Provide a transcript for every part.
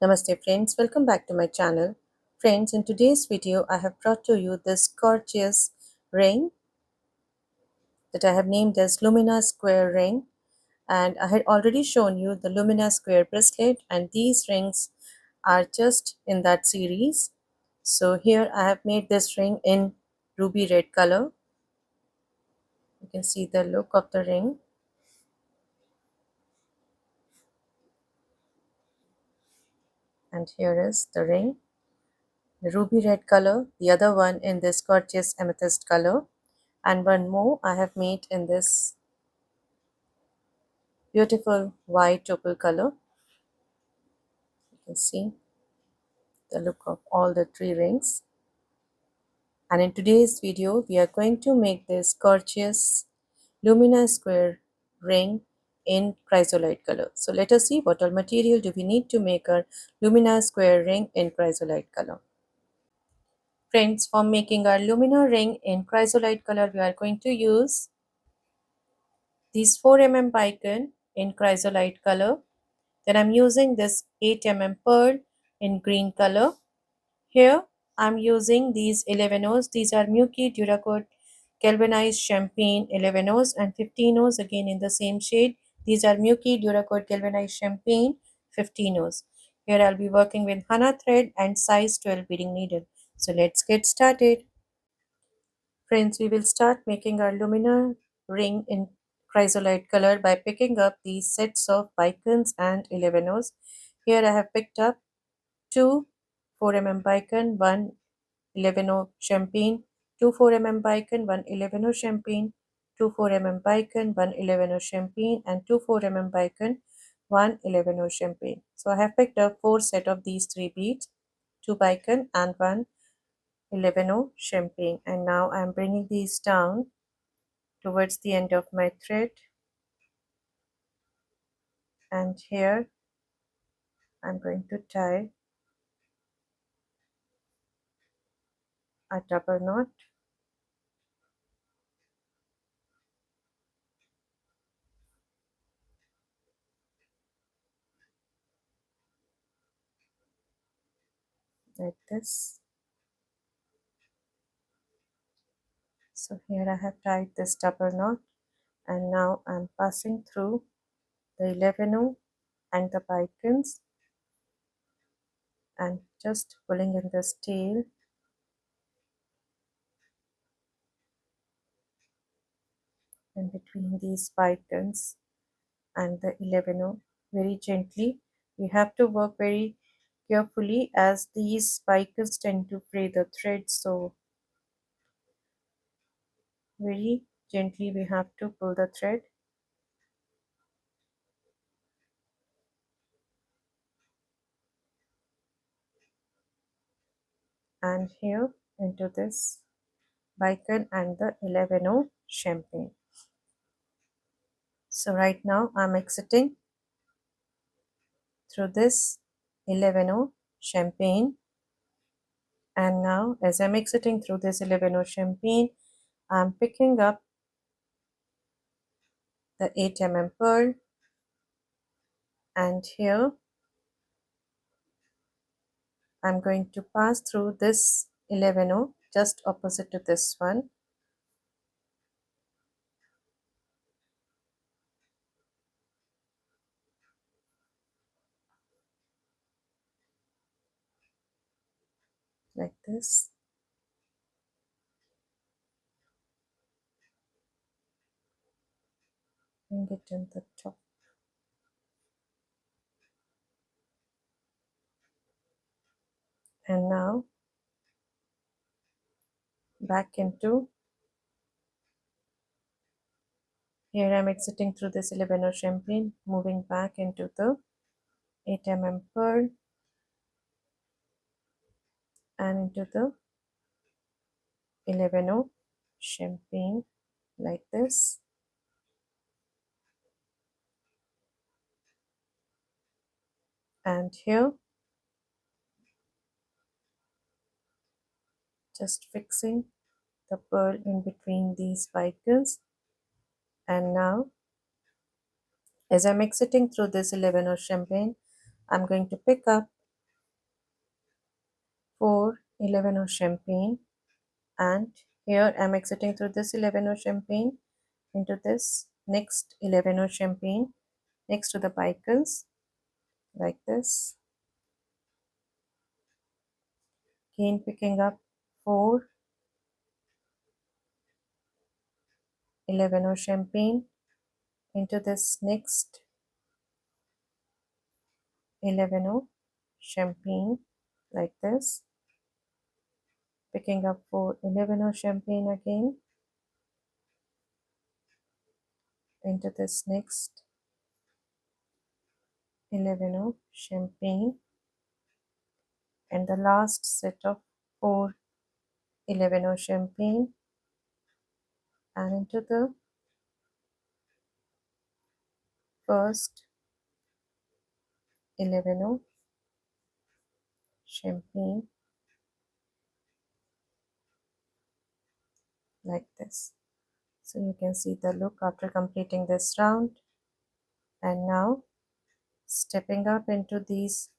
Namaste friends, welcome back to my channel. Friends, in today's video I have brought to you this gorgeous ring that I have named as Lumina Square ring, and I had already shown you the Lumina Square bracelet, and these rings are just in that series. So here I have made this ring in ruby red color. You can see the look of the ring, and here is the ring, the ruby red color, the other one in this gorgeous amethyst color, and one more I have made in this beautiful white opal color. You can see the look of all the three rings. And in today's video, we are going to make this gorgeous Lumina Square ring in chrysolite color. So let us see what all material do we need to make our Lumina Square ring in chrysolite color. Friends, for making our Lumina ring in chrysolite color, we are going to use these 4 mm bicone in chrysolite color. Then I'm using this 8 mm pearl in green color. Here I'm using these 11 O's. These are Miyuki duracoat galvanized champagne 11 O's and 15 O's again in the same shade. These are Miyuki duracoat galvanized champagne 15 O's. Here I'll be working with Hana thread and size 12 beading needle. So let's get started. Friends, we will start making our Lumina ring in chrysolite color by picking up these sets of bicones and 11 O's. Here I have picked up two 4 mm bicone, one 11O champagne, two 4 mm bicone, one 11O champagne, two 4 mm bicone, one 11O champagne, and two 4 mm bicone, one 11O champagne. So I have picked up 4 sets of these 3 beads, two bicone and one 11O champagne. And now I am bringing these down towards the end of my thread, and here I'm going to tie a double knot like this. So here I have tied this double knot, and now I'm passing through the 11O and the bicones and just pulling in this tail in between these bicones and the 11O very gently. We have to work very carefully as these bicones tend to fray the thread, so very gently we have to pull the thread. And here into this bicone and the 11O champagne. So right now I'm exiting through this 11O champagne, and now as I'm exiting through this 11O champagne, I'm picking up the 8 mm pearl, and here I'm going to pass through this 11O just opposite to this one, like this. Bring it in the top, and now back into here I'm exiting through this 11O champagne, moving back into the 8 mm pearl and into the 11O champagne like this. And here just fixing the pearl in between these bicones, and now as I'm exiting through this 11O champagne, I'm going to pick up 4 11 champagne, and here I'm exiting through this 11 champagne into this next 11 champagne next to the bicones, like this. Again picking up 4 11 champagne into this next 11 champagne, like this. Picking up 4 11 champagne again into this next 11 champagne, and the last set of 4 11 champagne, and into the first 11 champagne, like this. So you can see the look after completing this round. And now stepping up into these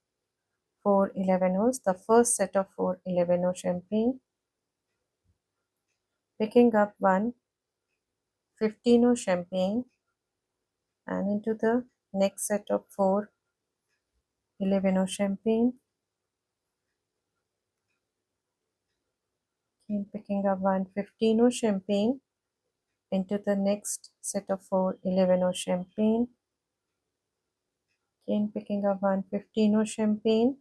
4 11s, the first set of 4 11 champagne, picking up 1 15 champagne, and into the next set of 4 11 champagne, again picking up 1 15 champagne into the next set of 4 11 champagne, again picking up 1 15 champagne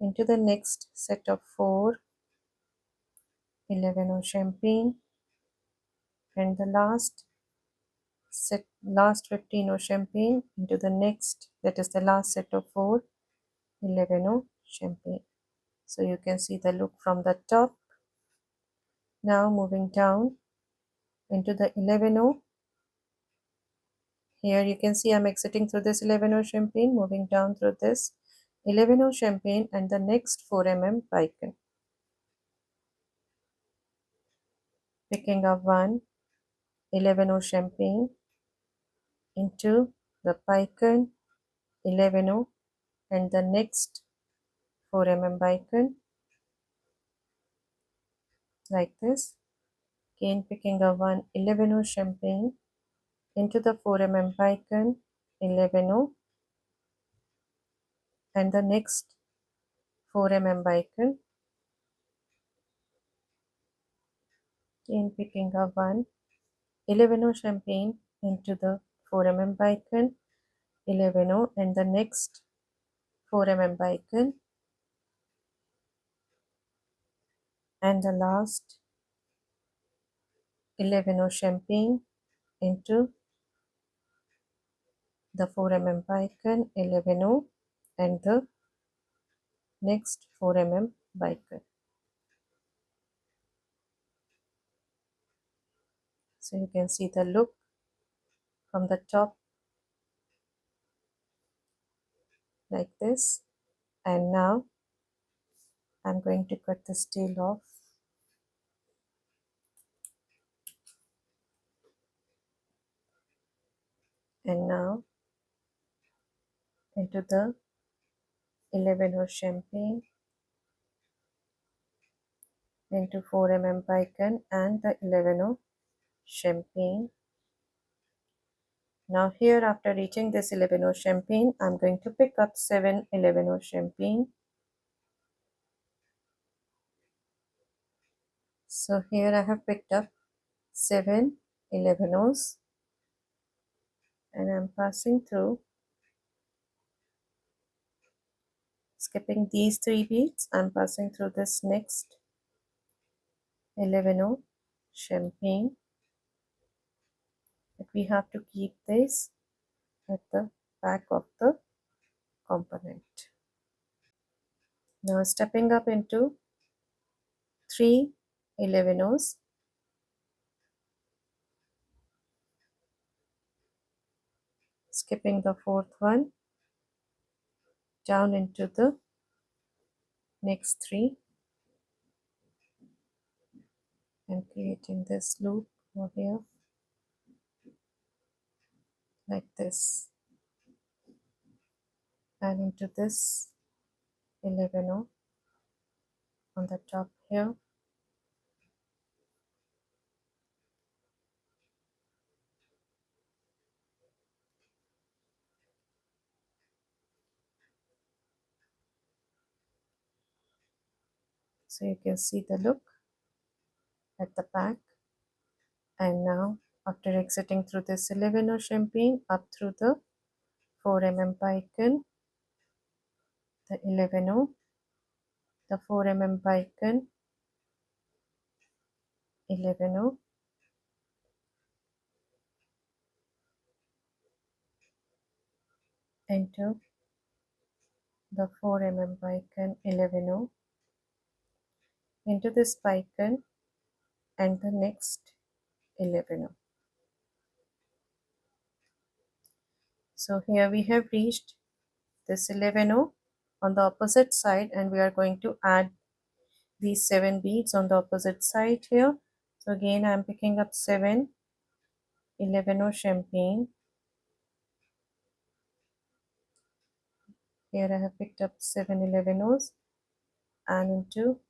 into the next set of 4 11 champagne, and the last 15 champagne into the next, that is the last set of 4 11 champagne. So you can see the look from the top. Now moving down into the 11. Here you can see I'm exiting through this 11 champagne, moving down through this 11 champagne and the next 4 bicon, picking up 1 11 champagne into the bicon 11 and the next 4 bicon, like this. Again picking up 1 11 champagne into the 4 bicon 11 and the next 4 bicon, again picking up 1 11 champagne into the 4 bicon 11 and the next 4 bicon, and the last 11 champagne into the 4 bicon 11 and the next 4 bicon. So you can see the look from the top, like this. And now I'm going to cut this tail off. And now into the 11 champagne into 4 bicon and the 11 champagne. Now here, after reaching this 11 champagne, I'm going to pick up 7 11 champagne. So here I have picked up 7 11s and I'm passing through, skipping these 3 beads. I'm passing through this next 11 champagne, but we have to keep this at the back of the component. Now stepping up into 3 11s, skipping the 4th one, down into the next 3 and creating this loop over here, like this, and into this 11 on the top here. So you can see the look at the back. And now, after exiting through this 11 champagne up through the 4 bicon, the 11, the 4 bicon, 11, enter the 4 bicon, 11, into this bicon and the next 11. So here we have reached this 11 on the opposite side, and we are going to add these 7 beads on the opposite side here. So again I am picking up 7 11 champagne. Here I have picked up 7 11s and into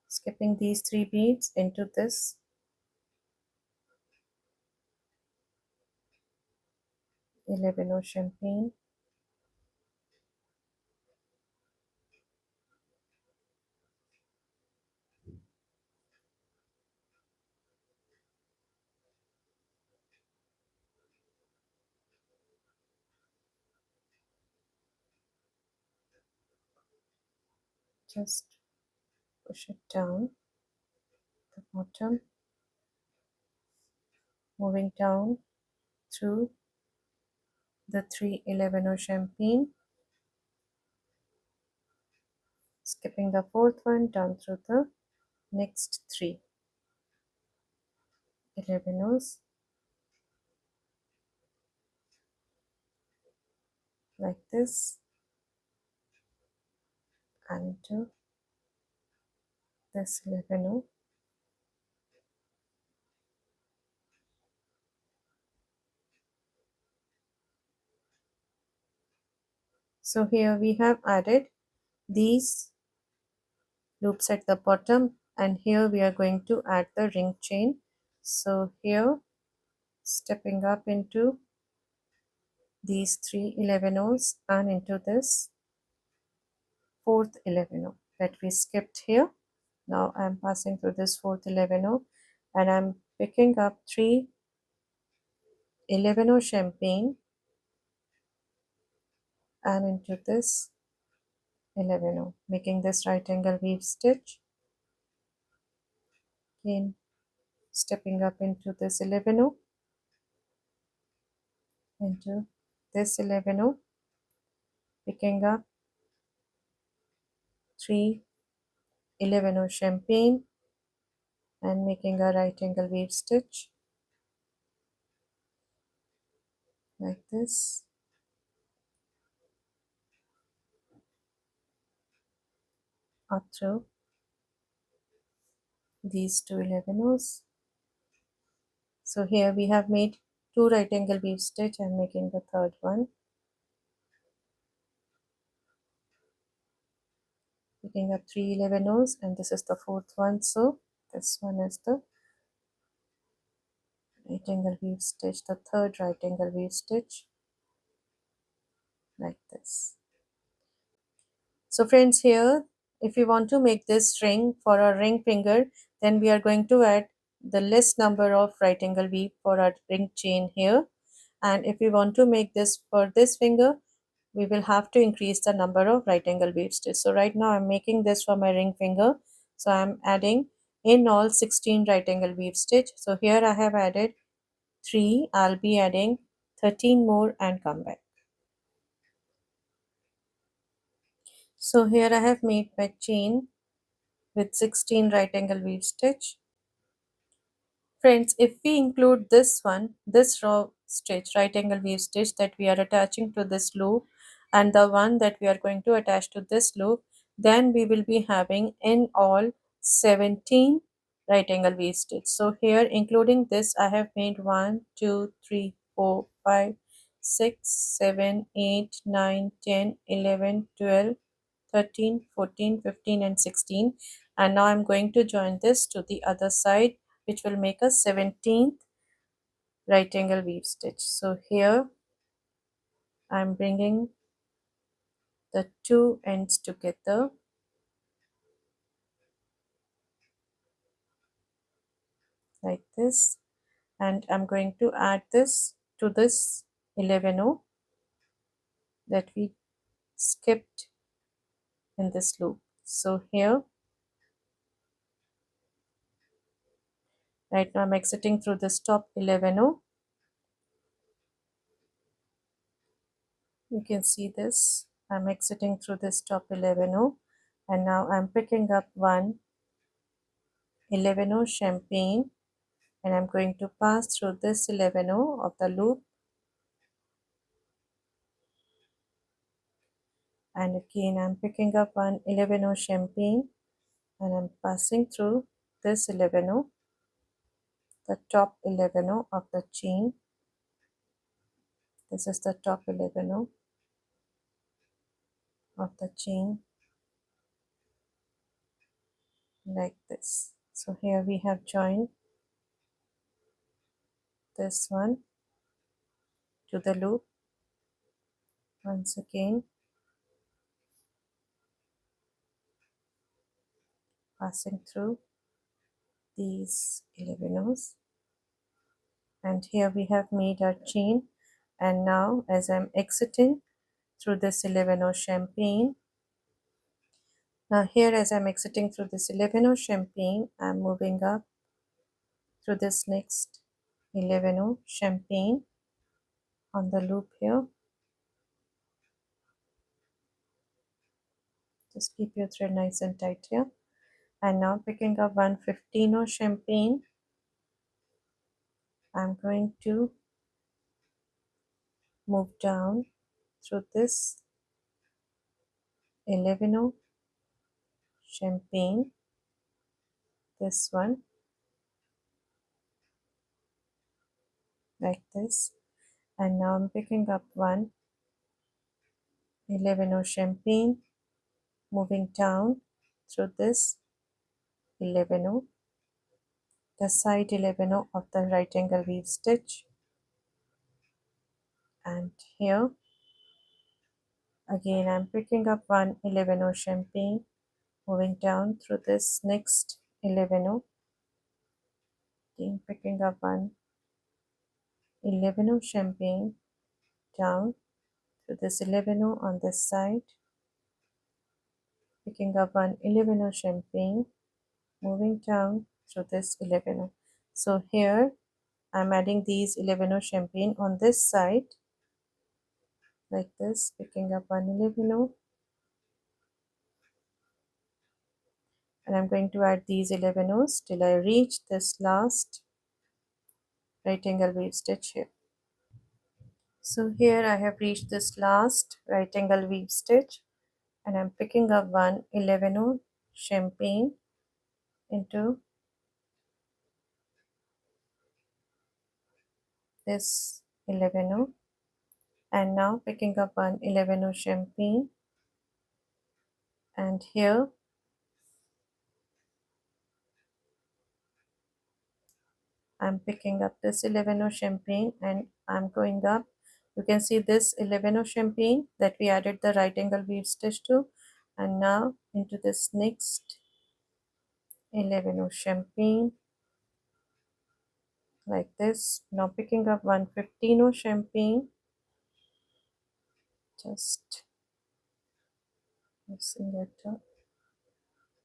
skipping these 3 beads into this 11 champagne. Just push it down the bottom, moving down through the 3 11 champagne, skipping the 4th one down through the next 3 11s like this and into this 11. So here we have added these loops at the bottom, and here we are going to add the ring chain. So here stepping up into these 3 11s and into this 4th 11 that we skipped here. Now I'm passing through this 4th 11 and I'm picking up 3 11 champagne and into this 11, making this right angle weave stitch. Again stepping up into this 11, into this 11, picking up 3 11 champagne and making a right angle weave stitch like this. Up through these 2 11s. So here we have made 2 right angle weave stitch. I'm making the third one, picking up 3 11s, and this is the 4th one. So this one is the right angle weave stitch, the third right angle weave stitch like this. So friends, here if we want to make this ring for our ring finger, then we are going to add the less number of right angle weave for our ring chain here, and if we want to make this for this finger, we will have to increase the number of right angle weave stitch. So right now I'm making this for my ring finger, so I'm adding in all 16 right angle weave stitch. So here I have added 3, I'll be adding 13 more and come back. So here I have made my chain with 16 right angle weave stitch. Friends, if we include this one, this row stitch, right angle weave stitch that we are attaching to this loop, and the one that we are going to attach to this loop, then we will be having in all 17 right angle weave stitch. So here including this, I have made 1 2 3 4 5 6 7 8 9 10 11 12 13, 14, 15 and 16, and now I'm going to join this to the other side, which will make a 17th right angle weave stitch. So here I'm bringing the two ends together like this, and I'm going to add this to this 11 that we skipped in this loop. So here right now I'm exiting through this top 11. You can see this. I'm exiting through this top 11, and now I'm picking up one 11 champagne, and I'm going to pass through this 11 of the loop, and again I'm picking up one 11 champagne, and I'm passing through this 11, the top 11 of the chain. This is the top 11 of the chain, like this. So here we have joined this one to the loop once again, passing through these 11s, and here we have made our chain. And now as I'm exiting through this 11 champagne, now here as I'm exiting through this 11 champagne, I'm moving up through this next 11 champagne on the loop here. Just keep your thread nice and tight here. And now picking up one 15 champagne, I'm going to move down through this 11 champagne, this one, like this. And now I'm picking up one 11 champagne, moving down through this 11, the side 11 of the right angle weave stitch, and here again I'm picking up one 11 champagne, moving down through this next 11, again picking up one 11 champagne, down to this 11 on this side, picking up one 11 champagne, moving down through this 11. So here I'm adding these 11 champagne on this side, like this, picking up one 11, and I'm going to add these 11s till I reach this last right angle weave stitch here. So here I have reached this last right angle weave stitch, and I'm picking up one 11 champagne into this 11, and now picking up one 11 champagne, and here I'm picking up this 11 champagne, and I'm going up. You can see this 11 champagne that we added the right angle weave stitch to, and now into this next 11 champagne, like this. Now picking up one 15 champagne, just mixing it up,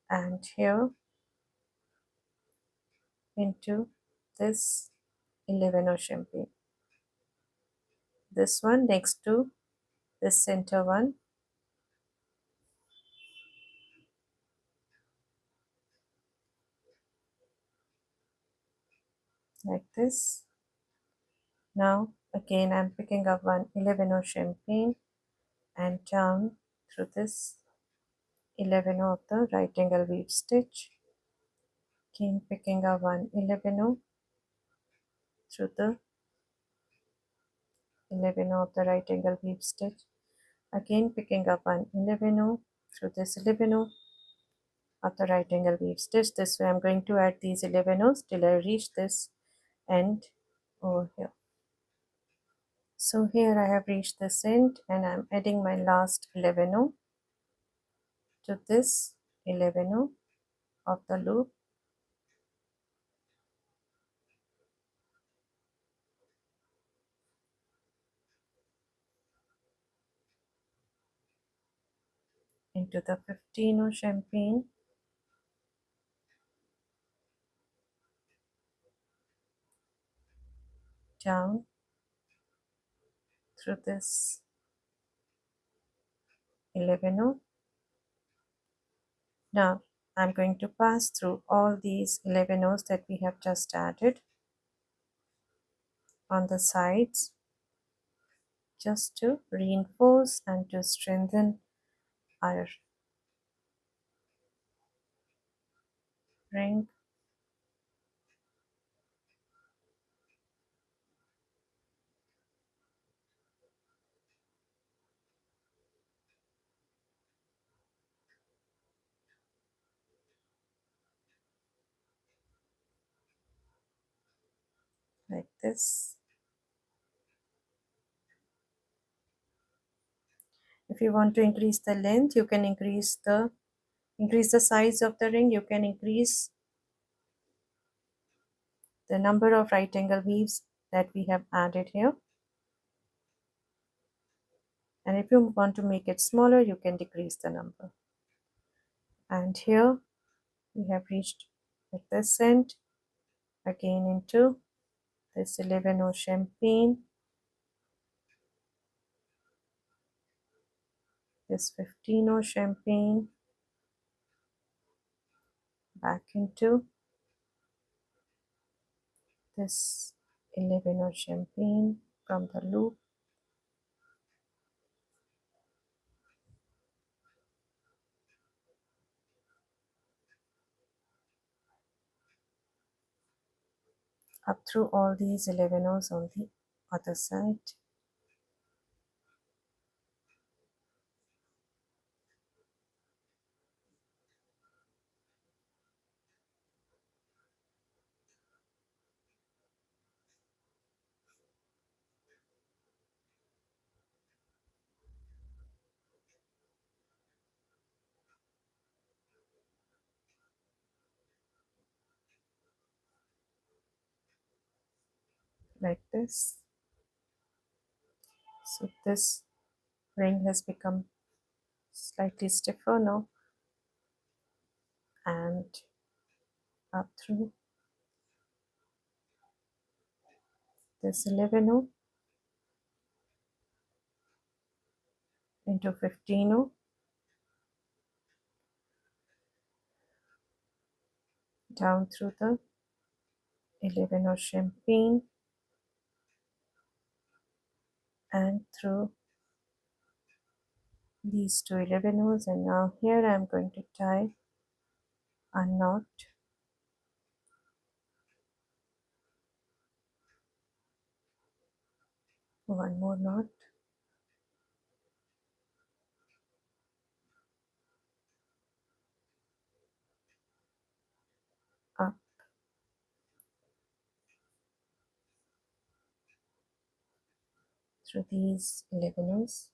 and here into this 11 champagne, this one next to this center one, like this. Now again I'm picking up one 11 champagne and down through this 11 of the right angle weave stitch, again picking up one 11 through the 11 of the right angle weave stitch, again picking up one 11, through this 11 of the right angle weave stitch. This way I'm going to add these 11 till I reach this end over here. So here I have reached this end and I'm adding my last 11 to this 11 of the loop, into the 15 champagne, down through this 11. Now I'm going to pass through all these 11 that we have just added on the sides, just to reinforce and to strengthen our ring. Like this. If you want to increase the length, you can increase the size of the ring. You can increase the number of right angle weaves that we have added here. And if you want to make it smaller, you can decrease the number. And here we have reached at this end, again into this 11 champagne, this 15 champagne, back into this 11 champagne from the loop, up through all these 11 on the other side. Like this. So this ring has become slightly stiffer now, and up through this 11 into 15 down through the 11 champagne and through these two 11 and now here I'm going to tie a knot, one more knot, up through these 11s,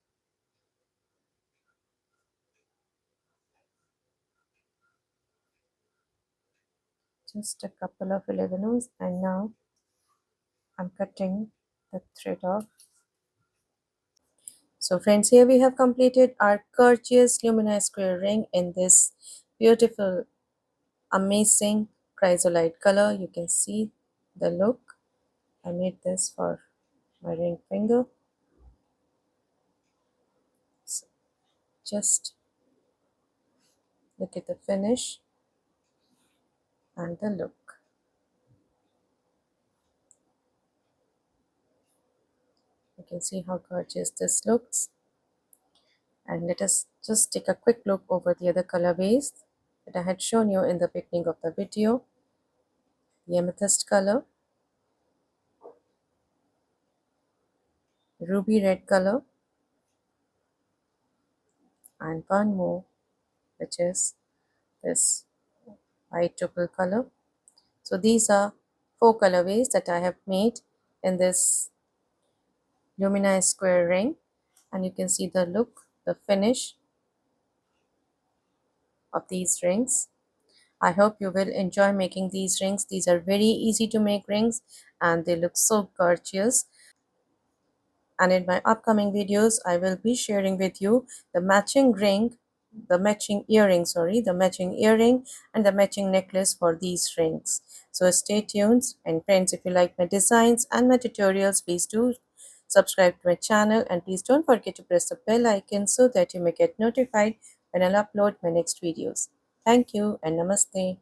just a couple of 11s, and now I'm cutting the thread off. So friends, here we have completed our gorgeous Lumina Square ring in this beautiful, amazing chrysolite color. You can see the look. I made this for my ring finger. So just look at the finish and the look. You can see how gorgeous this looks. And let us just take a quick look over the other colorways that I had shown you in the beginning of the video. The amethyst color, ruby red color, and one more which is this white opal color. So these are 4 colorways that I have made in this Lumina Square ring, and you can see the look, the finish of these rings. I hope you will enjoy making these rings. These are very easy to make rings and they look so gorgeous. And in my upcoming videos, I will be sharing with you the matching ring, the matching earring, the matching earring and the matching necklace for these rings. So stay tuned, and friends, if you like my designs and my tutorials, please do subscribe to my channel, and please don't forget to press the bell icon so that you may get notified when I'll upload my next videos. Thank you and namaste.